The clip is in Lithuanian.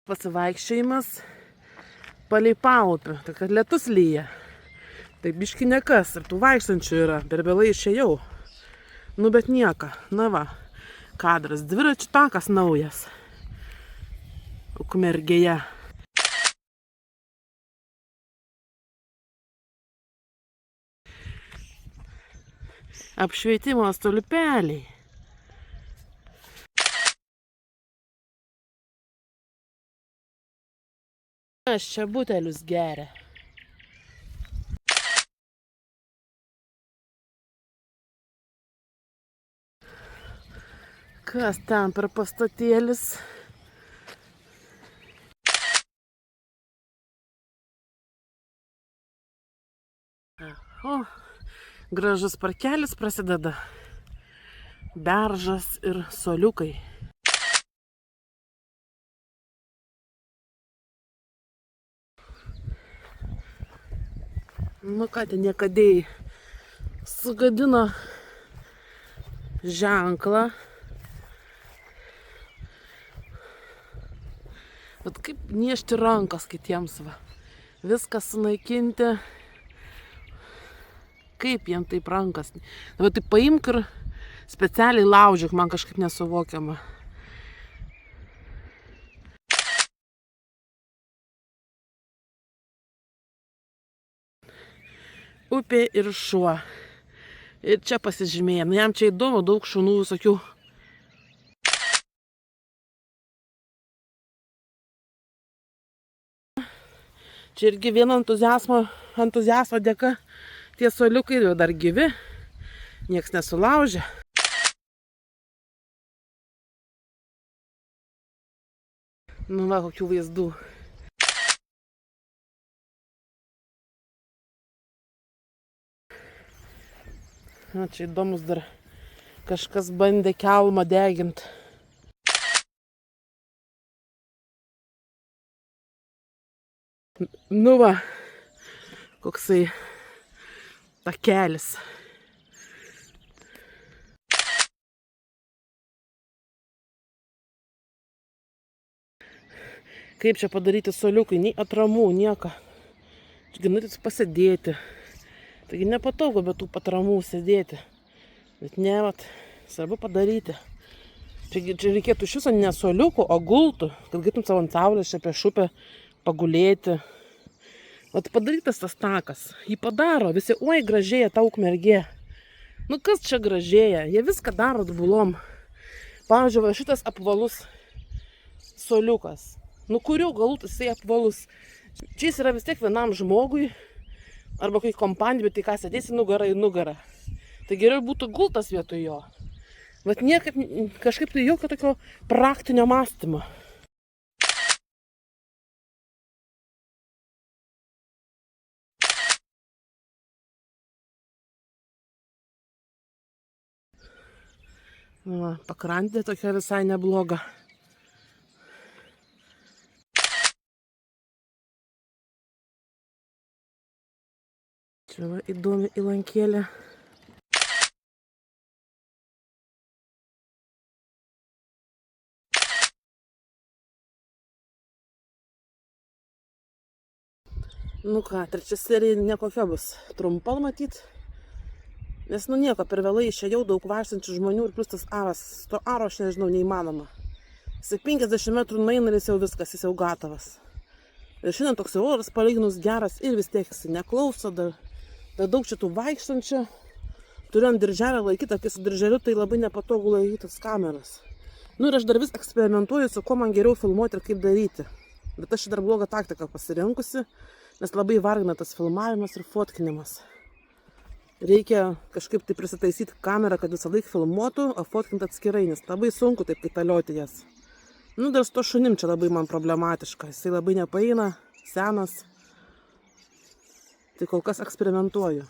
Pasivaikščiojimas palei paupį, tai kad lietus lyja. Tai biški nekas, ir tų vaikštančių yra, per vėlai išėjau. Nu bet nieka, na va, kadras, dviračių takas naujas. Ukmergėje. Apšvietimo stulpeliai. Aš čia butelius geria. Kas ten per pastatėlis? O, gražus parkelis prasideda. Beržas ir suoliukai. Nu ką ten niekadėjai sugadino ženklą. Bet kaip niešti rankas kitiems va. Viską sunaikinti. Kaip jiem taip rankas. Dabar taip paimk ir specialiai laužyk, man kažkaip nesuvokiama. Upė ir šuo. Ir čia pasižymėjom. Jam čia įdomu, daug šunų visokių. Čia irgi vieno entuziazmo dėka tie suoliukai jau dar gyvi. Nieks nesulaužė. Nu va, kokių vaizdų. Na, čia įdomus dar kažkas bandė kelmą degint. Nu va, koksai takelis. Kaip čia padaryti suoliukai, nei atramų, nieko. Čia norėtų pasidėti. Taigi nepatogu be tų patramų sėdėti. Bet ne, vat, svarbu padaryti. Čia reikėtų iš viso ne suoliukų, o gultų, kad galėtum savo ant saulės čia prieš upę pagulėti. Vat padarytas tas takas. Jį padaro, visi, oi, gražėja ta Ukmergė. Nu kas čia gražėja? Jie viską daro atbulom. Pavyzdžiui, va, šitas apvalus suoliukas. Nu kurių galų jisai apvalus. Čia jis yra vis tiek vienam žmogui. Arba kai kompanija, bet tai ką sėdėsi nugarą į nugarą. Tai geriau būtų gultas vietoj jo. Bet niekaip, kažkaip tai jokio tokio praktinio mąstymo. Va, pakrantė tokia visai nebloga. Čia va, įdomi įlankėlė. Nu ką, trečia serija nekokia bus. Trumpa matyt. Nes nu nieko, per vėlai išėjau, daug vaikštančių žmonių ir plus tas aras. To aro aš nežinau, neįmanoma. Jis 50 metrų nueina ir jis jau viskas, jis jau gatavas. Ir šiandien toks oras palyginus geras ir vis tiek jis neklauso dar. Dar daug čia tų vaikštančių. Turiu ant dirželio laikyti, kai su dirželiu tai labai nepatogu laikytis kameras. Nu ir aš dar vis eksperimentuoju, su kuo man geriau filmuoti ir kaip daryti. Bet aš dar blogą taktiką pasirinkusi, nes labai vargina tas filmavimas ir fotkinimas. Reikia kažkaip tai prisitaisyti kamerą, kad visą laiką filmuotų, o fotkinti atskirai, nes labai sunku taip kaitalioti jas. Nu dar su to šunim čia labai man problematiška. Jisai labai nepaeina, senas. Tai kol kas eksperimentuoju.